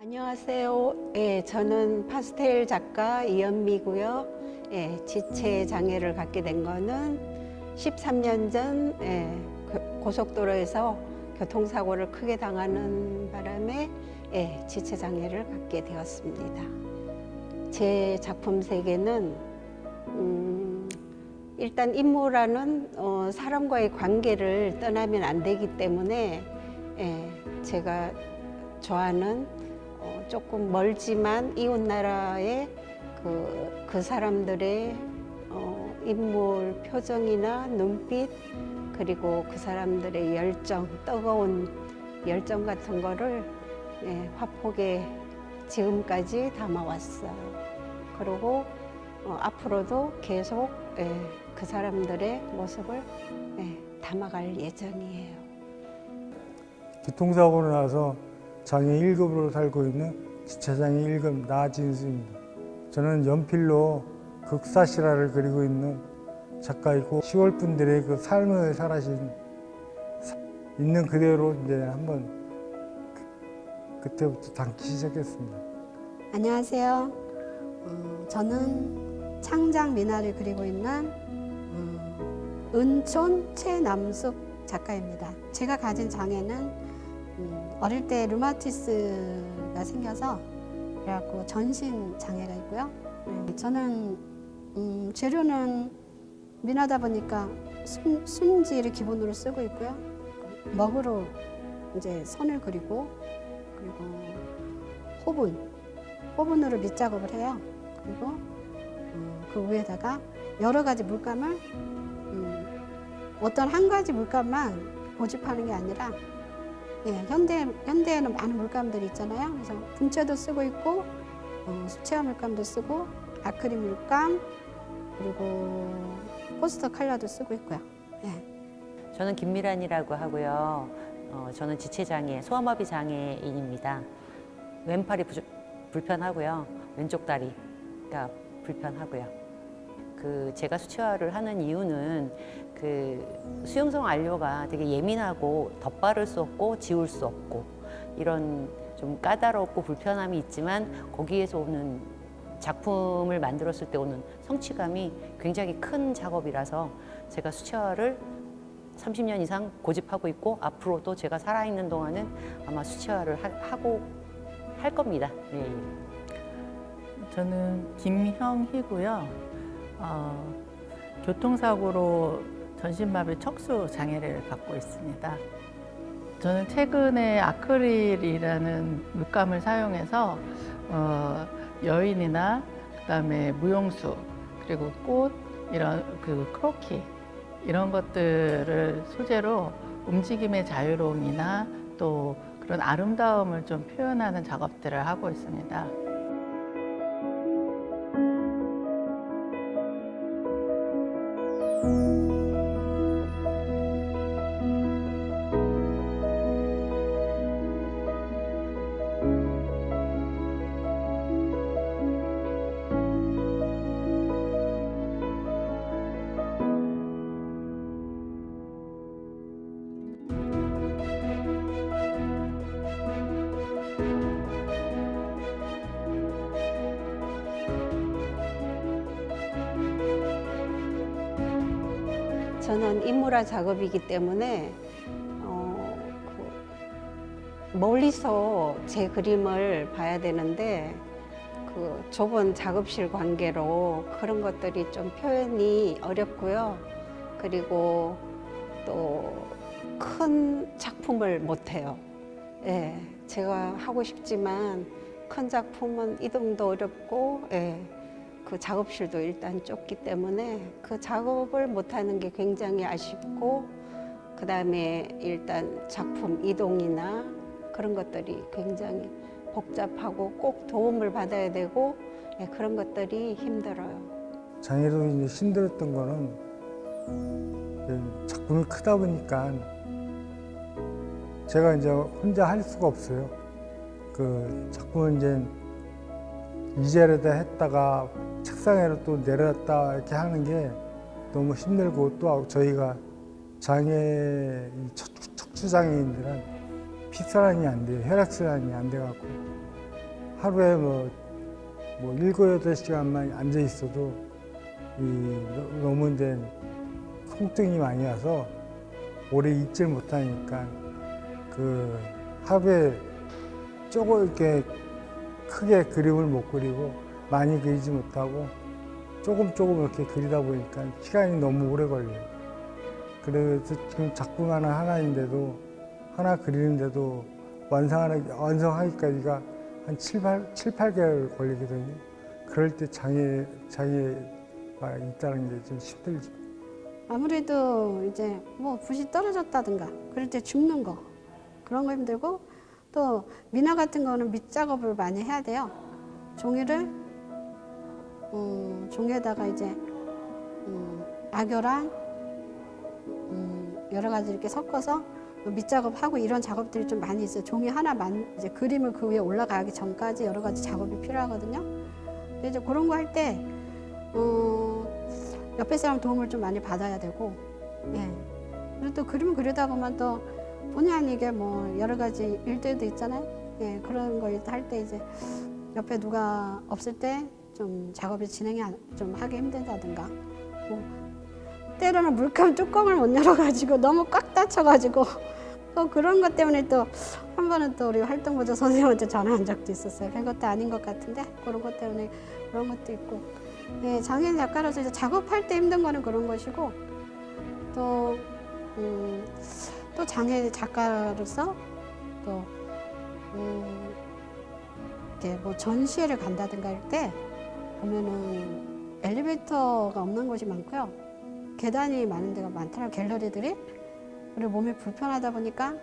안녕하세요. 저는 파스텔 작가 이연미고요. 지체 장애를 갖게 된 거는 13년 전 고속도로에서 교통사고를 크게 당하는 바람에 지체 장애를 갖게 되었습니다. 제 작품 세계는 일단 인물화는 사람과의 관계를 떠나면 안 되기 때문에 제가 좋아하는 조금 멀지만 이웃나라의 그 사람들의 인물 표정이나 눈빛, 그리고 그 사람들의 열정, 뜨거운 열정 같은 거를 화폭에 지금까지 담아왔어요. 그리고 앞으로도 계속 그 사람들의 모습을 담아갈 예정이에요. 교통사고로 나서 장애 1급으로 살고 있는 지체장애 1급 나진수입니다. 저는 연필로 극사실화를 그리고 있는 작가이고 시골 분들의 그 삶을 살아신 있는 그대로 이제 한번 그때부터 담기 시작했습니다. 안녕하세요. 저는 창작 미나를 그리고 있는 은촌 최남숙 작가입니다. 제가 가진 장애는 어릴 때 류마티스가 생겨서 그래갖고 전신 장애가 있고요. 저는 재료는 미나다 보니까 순지를 기본으로 쓰고 있고요. 먹으로 이제 선을 그리고 호분으로 밑작업을 해요. 그리고 그 위에다가 여러 가지 물감을 어떤 한 가지 물감만 고집하는 게 아니라 현대에는 많은 물감들이 있잖아요. 그래서 분체도 쓰고 있고 수채화 물감도 쓰고 아크릴 물감 그리고 포스터 컬러도 쓰고 있고요. 저는 김미란이라고 하고요. 저는 지체장애, 소아마비 장애인입니다. 왼팔이 불편하고요. 왼쪽 다리가 불편하고요. 제가 수채화를 하는 이유는 수용성 안료가 되게 예민하고 덧바를 수 없고 지울 수 없고 이런 좀 까다롭고 불편함이 있지만 거기에서 오는 작품을 만들었을 때 오는 성취감이 굉장히 큰 작업이라서 제가 수채화를 30년 이상 고집하고 있고 앞으로도 제가 살아있는 동안은 아마 수채화를 할 겁니다. 저는 김형희고요. 교통사고로 전신마비 척수 장애를 갖고 있습니다. 저는 최근에 아크릴이라는 물감을 사용해서 여인이나 그다음에 무용수 그리고 꽃 이런 크로키 이런 것들을 소재로 움직임의 자유로움이나 또 그런 아름다움을 좀 표현하는 작업들을 하고 있습니다. 저는 인물화 작업이기 때문에 멀리서 제 그림을 봐야 되는데 좁은 작업실 관계로 그런 것들이 좀 표현이 어렵고요. 그리고 또 큰 작품을 못해요. 제가 하고 싶지만 큰 작품은 이동도 어렵고 그 작업실도 일단 좁기 때문에 그 작업을 못하는 게 굉장히 아쉽고, 그 다음에 일단 작품 이동이나 그런 것들이 굉장히 복잡하고 꼭 도움을 받아야 되고 예, 그런 것들이 힘들어요. 장애로 이제 힘들었던 거는 작품이 크다 보니까 제가 이제 혼자 할 수가 없어요. 그 작품을 이제 이제라도 했다가 책상에로 또 내렸다 이렇게 하는 게 너무 힘들고, 또 저희가 장애 척추 장애인들은 피혈환이 안 돼요. 혈액순환이 안 돼갖고 하루에 뭐 7, 8시간만 앉아 있어도 너무 이제 통증이 많이 와서 오래 있질 못하니까 그 하루에 조금 이렇게 크게 그림을 못 그리고 많이 그리지 못하고 조금 이렇게 그리다 보니까 시간이 너무 오래 걸려요. 그래서 지금 작품 하나인데도 하나 그리는데도 완성하기까지가 한 7, 8개월 걸리거든요. 그럴 때 장애가 있다는 게 좀 힘들죠. 아무래도 이제 뭐 붓이 떨어졌다든가 그럴 때 줍는 거 그런 거 힘들고, 또 미나 같은 거는 밑작업을 많이 해야 돼요. 종이를 종이에다가 이제 악여랑 여러 가지 이렇게 섞어서 밑작업하고 이런 작업들이 좀 많이 있어요. 종이 하나만 이제 그림을 그 위에 올라가기 전까지 여러 가지 작업이 필요하거든요. 이제 그런 거 할 때 옆에 사람 도움을 좀 많이 받아야 되고, 예. 그리고 또 그림을 그리다 보면 또 본의 아니게 뭐 여러 가지 일들도 있잖아요. 예, 그런 거 할 때 이제 옆에 누가 없을 때 좀 작업이 진행이 좀 하기 힘들다든가, 뭐 때로는 물감 뚜껑을 못 열어가지고 너무 꽉 닫혀가지고 또 그런 것 때문에 또 한 번은 또 우리 활동보조 선생님한테 전화한 적도 있었어요. 그것도 아닌 것 같은데 그런 것 때문에 그런 것도 있고, 예, 장애인 작가로서 이제 작업할 때 힘든 거는 그런 것이고, 또 장애 작가로서 또 이렇게 뭐 전시회를 간다든가 할 때 보면은 엘리베이터가 없는 곳이 많고요. 계단이 많은 데가 많더라고요, 갤러리들이. 그리고 몸이 불편하다 보니까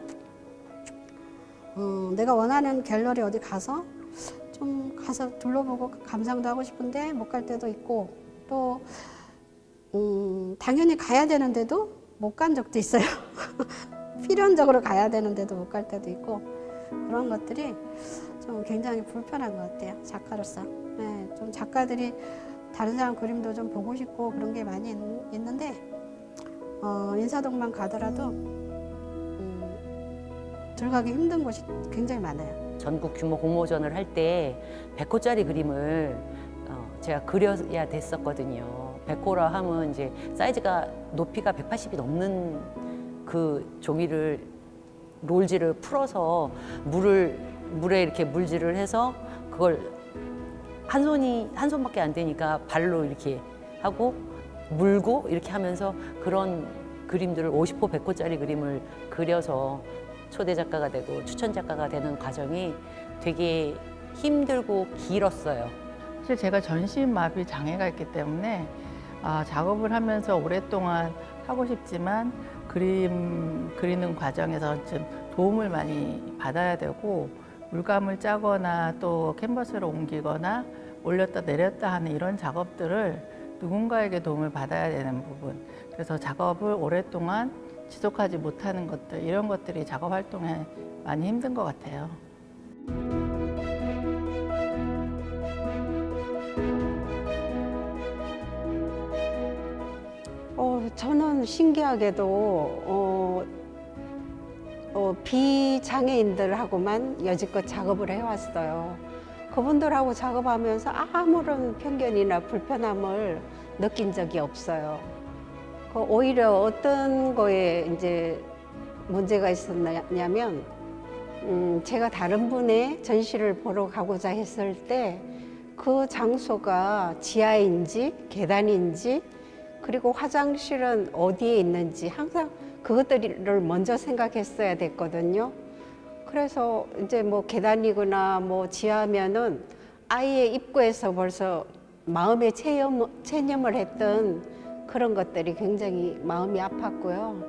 내가 원하는 갤러리 어디 가서 좀 가서 둘러보고 감상도 하고 싶은데 못 갈 때도 있고, 또 당연히 가야 되는데도 못 간 적도 있어요. 필연적으로 가야 되는데도 못 갈 때도 있고, 그런 것들이 좀 굉장히 불편한 것 같아요, 작가로서. 네, 좀 작가들이 다른 사람 그림도 좀 보고 싶고 그런 게 많이 있는데 인사동만 가더라도 들어가기 힘든 곳이 굉장히 많아요. 전국 규모 공모전을 할 때 100호짜리 그림을 제가 그려야 됐었거든요. 100호라 하면 이제 사이즈가 높이가 180이 넘는 그 종이를 롤지를 풀어서 물에 이렇게 물질을 해서 그걸 한 손밖에 안 되니까 발로 이렇게 하고 물고 이렇게 하면서 그런 그림들을 50호, 100호짜리 그림을 그려서 초대 작가가 되고 추천 작가가 되는 과정이 되게 힘들고 길었어요. 사실 제가 전신마비 장애가 있기 때문에 작업을 하면서 오랫동안 하고 싶지만 그림 그리는 과정에서 좀 도움을 많이 받아야 되고, 물감을 짜거나 또 캔버스로 옮기거나 올렸다 내렸다 하는 이런 작업들을 누군가에게 도움을 받아야 되는 부분, 그래서 작업을 오랫동안 지속하지 못하는 것들, 이런 것들이 작업 활동에 많이 힘든 것 같아요. 저는 신기하게도 비장애인들하고만 여지껏 작업을 해왔어요. 그분들하고 작업하면서 아무런 편견이나 불편함을 느낀 적이 없어요. 오히려 어떤 거에 이제 문제가 있었냐면, 제가 다른 분의 전시를 보러 가고자 했을 때 그 장소가 지하인지 계단인지 그리고 화장실은 어디에 있는지 항상 그것들을 먼저 생각했어야 됐거든요. 그래서 이제 뭐 계단이거나 뭐 지하면은 아예 입구에서 벌써 마음의 체념을 했던 그런 것들이 굉장히 마음이 아팠고요.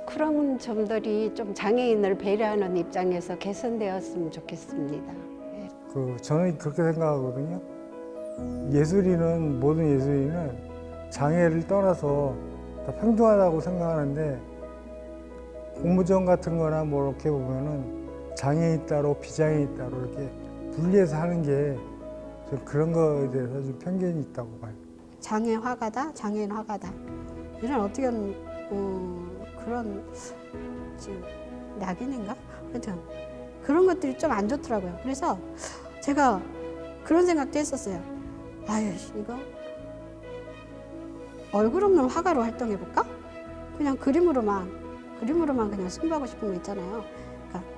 그런 점들이 좀 장애인을 배려하는 입장에서 개선되었으면 좋겠습니다. 저는 그렇게 생각하거든요. 예술인은, 모든 예술인은 장애를 떠나서 다 평등하다고 생각하는데, 공모전 같은 거나 뭐 이렇게 보면은 장애인 따로 비장애인 따로 이렇게 분리해서 하는 게 좀 그런 거에 대해서 좀 편견이 있다고 봐요. 장애 화가다, 장애인 화가다. 이런 어떻게 그런 지금 낙인인가? 하여튼 그런 것들이 좀 안 좋더라고요. 그래서 제가 그런 생각도 했었어요. 아유, 이거 얼굴 없는 화가로 활동해볼까? 그냥 그림으로만 그냥 승부하고 싶은 거 있잖아요. 그러니까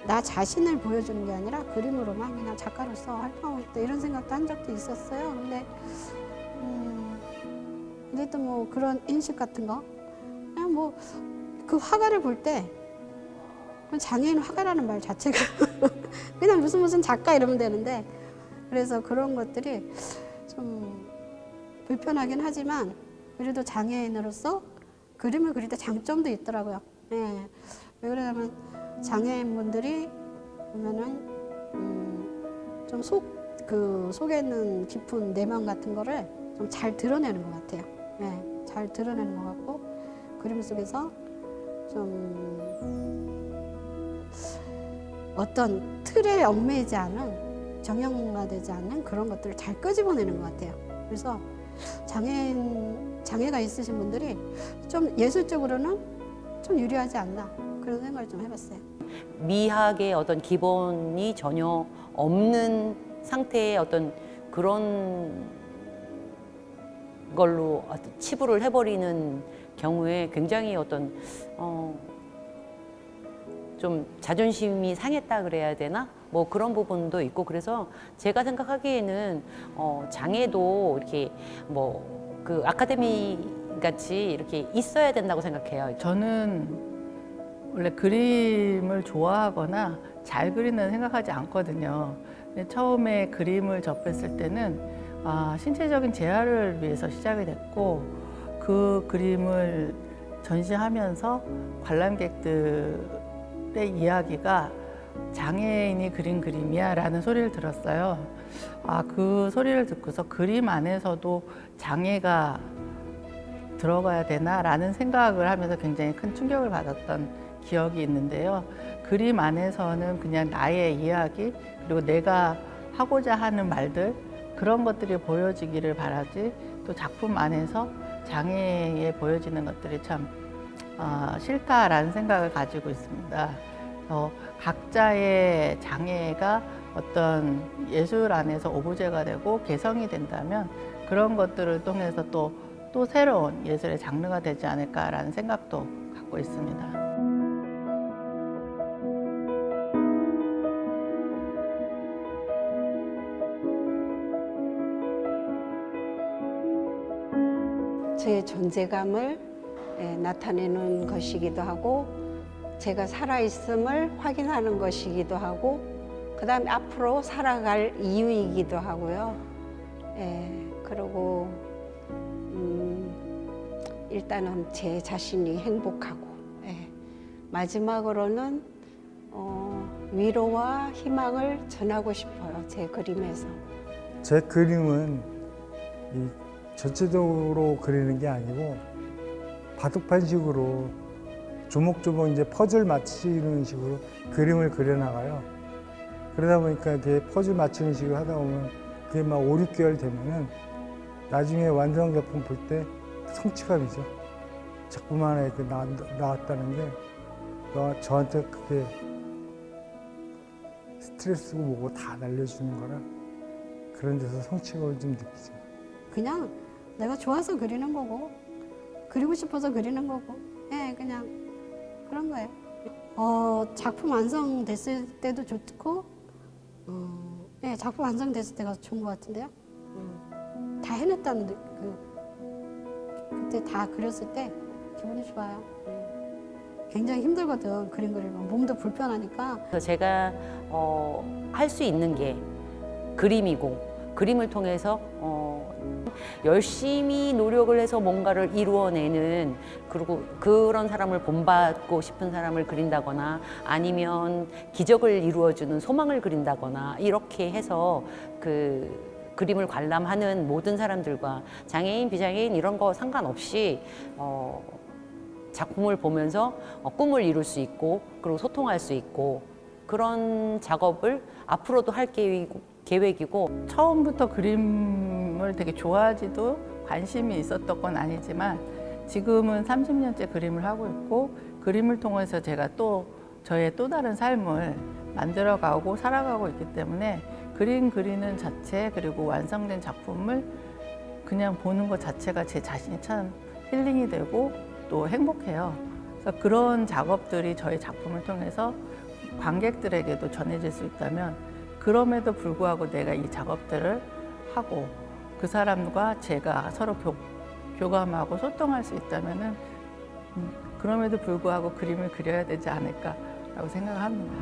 나 자신을 보여주는 게 아니라 그림으로만 그냥 작가로서 활동하고 싶다 이런 생각도 한 적도 있었어요. 근데 또 뭐 그런 인식 같은 거 그냥 뭐 그 화가를 볼 때 장애인 화가라는 말 자체가 그냥 무슨 작가 이러면 되는데, 그래서 그런 것들이 좀 불편하긴 하지만 그래도 장애인으로서 그림을 그릴 때 장점도 있더라고요. 네. 왜 그러냐면 장애인분들이 보면은 좀 속에 있는 깊은 내면 같은 거를 좀 잘 드러내는 것 같아요. 네. 잘 드러내는 것 같고 그림 속에서 좀 어떤 틀에 얽매이지 않은, 정형화되지 않는 그런 것들을 잘 끄집어내는 것 같아요. 그래서 장애가 있으신 분들이 좀 예술적으로는 좀 유리하지 않나 그런 생각을 좀 해봤어요. 미학의 어떤 기본이 전혀 없는 상태의 어떤 그런 걸로 치부를 해버리는 경우에 굉장히 어떤 좀 자존심이 상했다 그래야 되나? 뭐 그런 부분도 있고, 그래서 제가 생각하기에는 장애도 이렇게 뭐 그 아카데미 같이 이렇게 있어야 된다고 생각해요. 저는 원래 그림을 좋아하거나 잘 그리는 생각하지 않거든요. 근데 처음에 그림을 접했을 때는 신체적인 재활을 위해서 시작이 됐고, 그 그림을 전시하면서 관람객들의 이야기가 장애인이 그린 그림이야 라는 소리를 들었어요. 그 소리를 듣고서 그림 안에서도 장애가 들어가야 되나 라는 생각을 하면서 굉장히 큰 충격을 받았던 기억이 있는데요. 그림 안에서는 그냥 나의 이야기, 그리고 내가 하고자 하는 말들, 그런 것들이 보여지기를 바라지, 또 작품 안에서 장애에 보여지는 것들이 참 싫다라는 생각을 가지고 있습니다. 각자의 장애가 어떤 예술 안에서 오브제가 되고 개성이 된다면 그런 것들을 통해서 또 새로운 예술의 장르가 되지 않을까라는 생각도 갖고 있습니다. 저의 존재감을 나타내는 것이기도 하고, 제가 살아있음을 확인하는 것이기도 하고, 그 다음에 앞으로 살아갈 이유이기도 하고요. 그리고 일단은 제 자신이 행복하고, 마지막으로는 위로와 희망을 전하고 싶어요. 제 그림에서. 제 그림은 전체적으로 그리는 게 아니고 바둑판식으로 조목조목 이제 퍼즐 맞추는 식으로 그림을 그려나가요. 그러다 보니까 이렇게 퍼즐 맞추는 식으로 하다 보면 그게 막 5, 6개월 되면은 나중에 완성 작품 볼 때 성취감이죠. 작품 하나에 나왔다는 게 저한테 그게 스트레스고 뭐고 다 날려주는 거라 그런 데서 성취감을 좀 느끼죠. 그냥 내가 좋아서 그리는 거고, 그리고 싶어서 그리는 거고, 그냥 그런 거예요. 작품 완성됐을 때도 좋고, 작품 완성됐을 때가 좋은 것 같은데요. 다 해냈다는 그때 다 그렸을 때 기분이 좋아요. 굉장히 힘들거든, 그림 그리면. 몸도 불편하니까. 그래서 제가 할 수 있는 게 그림이고, 그림을 통해서 열심히 노력을 해서 뭔가를 이루어내는, 그리고 그런 사람을 본받고 싶은 사람을 그린다거나 아니면 기적을 이루어주는 소망을 그린다거나 이렇게 해서 그 그림을 관람하는 모든 사람들과 장애인, 비장애인 이런 거 상관없이 작품을 보면서 꿈을 이룰 수 있고 그리고 소통할 수 있고 그런 작업을 앞으로도 할 계획이고. 처음부터 그림을 되게 좋아하지도 관심이 있었던 건 아니지만 지금은 30년째 그림을 하고 있고 그림을 통해서 제가 또 저의 또 다른 삶을 만들어가고 살아가고 있기 때문에 그림 그리는 자체 그리고 완성된 작품을 그냥 보는 것 자체가 제 자신이 참 힐링이 되고 또 행복해요. 그래서 그런 작업들이 저의 작품을 통해서 관객들에게도 전해질 수 있다면 그럼에도 불구하고 내가 이 작업들을 하고 그 사람과 제가 서로 교감하고 소통할 수 있다면은 그럼에도 불구하고 그림을 그려야 되지 않을까라고 생각합니다.